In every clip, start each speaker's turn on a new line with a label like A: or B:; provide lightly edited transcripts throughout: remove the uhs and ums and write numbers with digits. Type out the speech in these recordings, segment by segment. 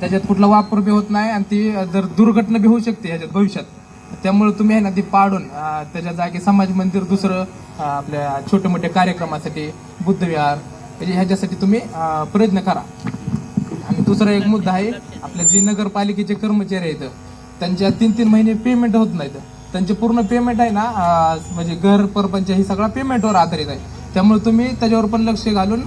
A: त्याच्यात कुठला वापर बी होत नाही आणि ती जर दुर्घटना बी होऊ शकते ह्याच्यात भविष्यात. त्यामुळे तुम्ही आहे ना ती पाडून त्याच्या जागी समाज मंदिर दुसरं आपल्या छोटे मोठे कार्यक्रमासाठी बुद्धविहार म्हणजे ह्याच्यासाठी तुम्ही प्रयत्न करा. आणि दुसरा एक मुद्दा आहे, आपल्या जे नगरपालिकेचे कर्मचारी आहेत त्यांच्या 3-3 महिने पेमेंट होत नाहीत. त्यांचे पूर्ण पेमेंट आहे ना म्हणजे घर परपंच ही सगळा पेमेंटवर आधारित आहे. त्यामुळे तुम्ही त्याच्यावर पण लक्ष घालून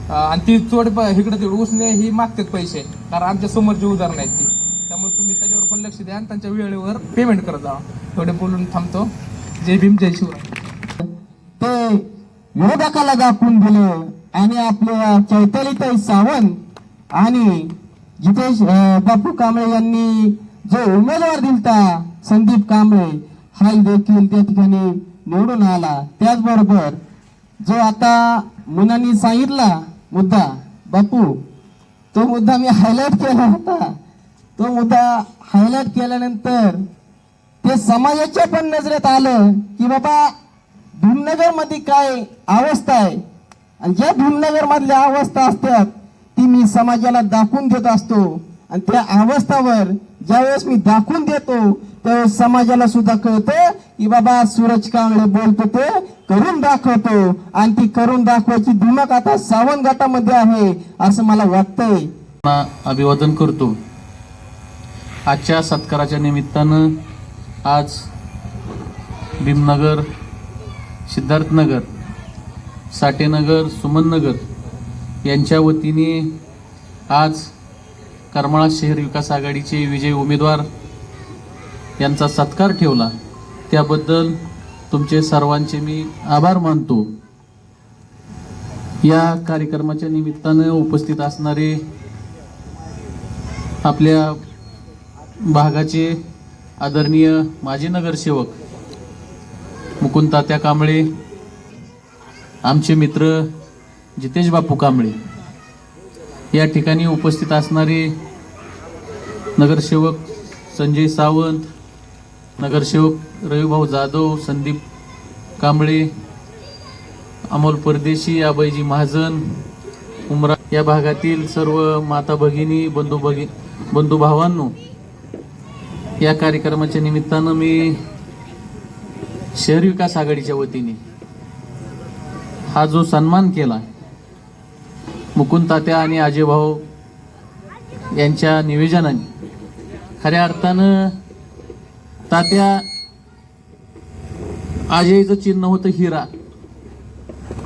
A: आणि ती चोड इकडे तिकडे उसने ही मागतात पैसे, कारण आमच्या समोरची उदाहरणं आहेत ती. त्यामुळे तुम्ही त्याच्यावर पण लक्ष द्या आणि त्यांच्या वेळेवर पेमेंट करत जा. थोडे बोलून थांबतो. जय भीम जय शिवराय.
B: ते विरोधकाला दाखवून दिलं आणि आपल्या चैतालीताई सावंत आणि जितेश बापू कांबळे यांनी जो उमेदवार दिलता संदीप कांबळे हा देखील त्या ठिकाणी निवडून आला. त्याचबरोबर जो आता मुलांनी सांगितला मुद्दा बापू, तो मुद्दा मी हायलाइट केला होता. तो मुद्दा हायलाइट केल्यानंतर ते समाजाच्या पण नजरेत आलं की बाबा भीमनगर मध्ये काय अवस्था आहे आणि ज्या भीमनगर मधल्या अवस्था असतात ती मी समाजाला दाखवून देत असतो. आणि त्या अवस्थावर ज्यावेळेस मी दाखवून देतो त्यावेळेस समाजाला सुद्धा कळतं की बाबा सूरज कांबळे बोलतो ते करून दाखवतो आणि ती करून दाखवायची धुमक आता सावंत गटामध्ये आहे असं मला वाटतंय.
C: अभिवादन करतो. आजच्या सत्काराच्या निमित्तानं आज भीमनगर, सिद्धार्थनगर, साठेनगर, सुमननगर यांच्या वतीने आज करमाळा शहर विकास आघाडीचे विजयी उमेदवार यांचा सत्कार ठेवला. त्याबद्दल तुमचे सर्वांचे मी आभार मानतो. या कार्यक्रमाच्या निमित्तानं उपस्थित असणारे आपल्या भागाचे आदरणीय माजी नगरसेवक मुकुंद तात्या कांबळे, आमचे मित्र जितेश बापू कांबळे, या ठिकाणी उपस्थित असणारे नगरसेवक संजय सावंत, नगरसेवक रविभाऊ जाधव, संदीप कांबळे, अमोल परदेशी, अभयजी महाजन, उमरा, या भागातील सर्व माता भगिनी, बंधू भावांनो, या कार्यक्रमाच्या निमित्तानं मी शहर विकास आघाडीच्या वतीने हा जो सन्मान केला मुकुंद तात्या आणि अजय भाऊ यांच्या निवेदनाने, खऱ्या अर्थानं तात्या अजयचं चिन्ह होतं हिरा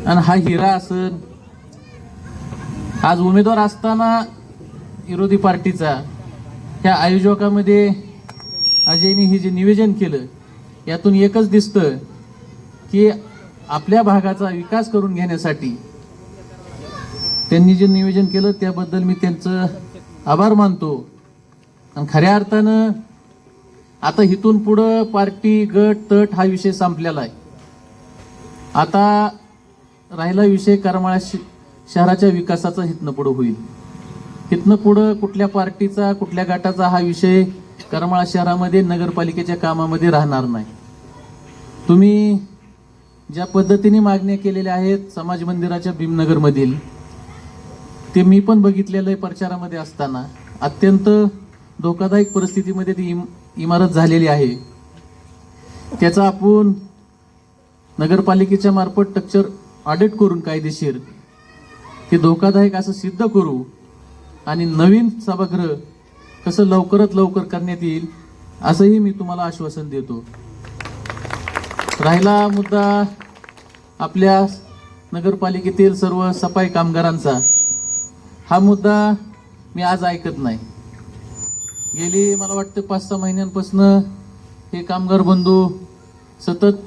C: आणि हा हिरा असन. आज उमेदवार असताना विरोधी पार्टीचा ह्या आयोजकामध्ये अजयने हे जे निवेदन केलं यातून एकच दिसतं की आपल्या भागाचा विकास करून घेण्यासाठी त्यांनी जे निवेदन केलं त्याबद्दल मी त्यांचं आभार मानतो. आणि खऱ्या अर्थानं आता इथून पुढं पार्टी गट तट हा विषय संपलेला आहे. आता राहिला विषय करमाळा शहराच्या विकासाचा इथनं पुढं होईल. इथनं पुढं कुठल्या पार्टीचा कुठल्या गटाचा हा विषय करमाळा शहरामध्ये नगरपालिकेच्या कामामध्ये राहणार नाही. तुम्ही ज्या पद्धतीने मागण्या केलेल्या आहेत समाज मंदिराच्या भीमनगरमधील, ते मी पण बघितलेलं आहे. प्रचारामध्ये असताना अत्यंत धोकादायक परिस्थितीमध्ये ती इमारत झालेली आहे. त्याचा आपण नगरपालिकेच्या मार्फत स्ट्रक्चर ऑडिट करून कायदेशीर ते धोकादायक असं सिद्ध करू आणि नवीन सभागृह कसं लवकरात लवकर करण्यात येईल असंही मी तुम्हाला आश्वासन देतो. राहिला मुद्दा आपल्या नगरपालिकेतील सर्व सफाई कामगारांचा, हा मुद्दा मी आज ऐकत नाही. गेली मला वाटतं 5-6 महिन्यांपासून हे कामगार बंधू सतत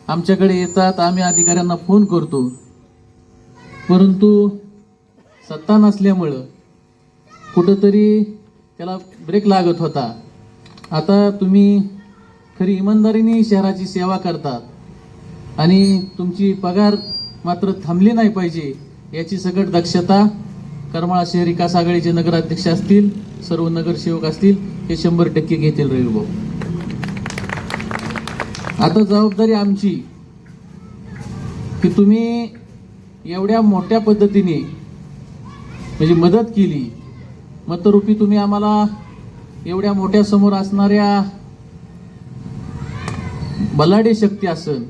C: आमच्याकडे येतात. आम्ही अधिकाऱ्यांना फोन करतो, परंतु सत्ता नसल्यामुळं कुठंतरी त्याला ब्रेक लागत होता. आता तुम्ही खरी इमानदारीने शहराची सेवा करतात आणि तुमची पगार मात्र थांबली नाही पाहिजे याची सगळी दक्षता करमाळा शहर विकास आघाडीचे नगराध्यक्ष असतील, सर्व नगरसेवक असतील, हे 100% घेतील. रविभाऊ, आता जबाबदारी आमची की तुम्ही एवढ्या मोठ्या पद्धतीने म्हणजे मदत केली मतरूपी तुम्ही आम्हाला एवढ्या मोठ्या समोर असणाऱ्या बलाढ्य शक्ती असेल,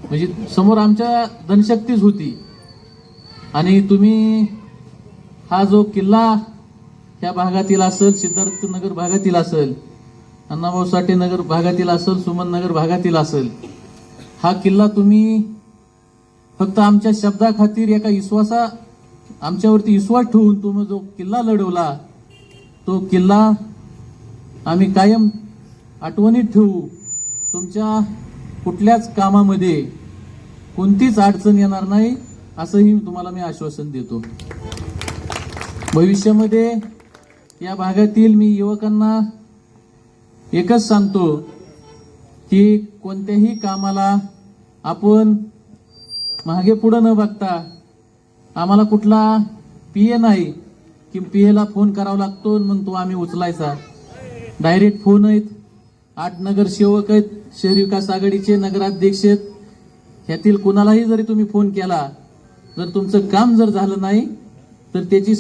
C: म्हणजे समोर आमच्या धनशक्तीच होती, आणि तुम्ही हा जो किल्ला ह्या भागातील असेल, सिद्धार्थनगर भागातील असेल, अण्णाभाऊ साठे नगर भागातील असेल, सुमन नगर भागातील असेल, हा किल्ला तुम्ही फक्त आमच्या शब्दाखातीर एका आमच्यावरती विश्वास ठेवून तुम्ही जो किल्ला लढवला, तो किल्ला आम्ही कायम आठवणीत ठेवू. तुमच्या कुठल्याच कामामध्ये कोणतीच अडचण येणार नाही असंही तुम्हाला मी आश्वासन देतो. भविष्यामध्ये या भागातील मी युवकांना एकच सांगतो की कोणत्याही कामाला आपण मागे पुढं न बघता, आम्हाला कुठला पीए नाही की पीएला फोन करावा लागतो मग तो आम्ही उचलायचा. डायरेक्ट फोन आहेत, 8 नगरसेवक आहेत, शहरी विकास आघाडीचे नगराध्यक्ष आहेत, ह्यातील कुणालाही जरी तुम्ही फोन केला, जर तुमचं काम जर झालं नाही तर त्याची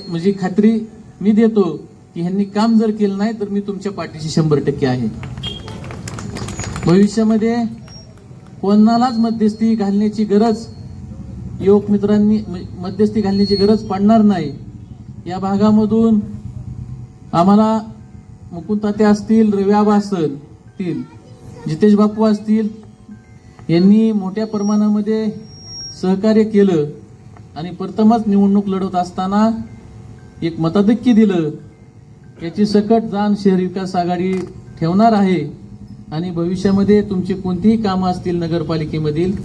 C: म्हणजे खात्री मी देतो की ह्यांनी काम जर केलं नाही तर मी तुमच्या पाठीशी 100% आहे. भविष्यामध्ये कोणालाच मध्यस्थी घालण्याची गरज, युवक मित्रांनी मध्यस्थी घालण्याची गरज पडणार नाही. या भागामधून आम्हाला मुकुंद तात्या असतील, रव्याबा असतील, जितेश बापू असतील, यांनी मोठ्या प्रमाणामध्ये सहकार्य केलं आणि प्रथमच निवडणूक लढवत असताना एक मताधिक्य दिलं. याची सकट जाण शहरी विकास आघाडी ठेवणार आहे आणि भविष्यामध्ये तुमची कोणतीही कामं असतील नगरपालिकेमधील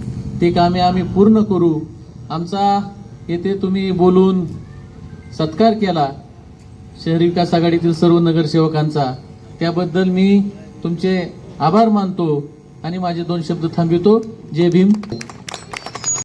C: ते कामे आम्ही पूर्ण करू. आमचा येथे तुम्ही बोलून सत्कार केला शहरी विकास आघाडीतील सर्व नगरसेवकांचा, त्याबद्दल मी तुमचे आभार मानतो आणि माझे 2 शब्द थांबवितो. जय भीम.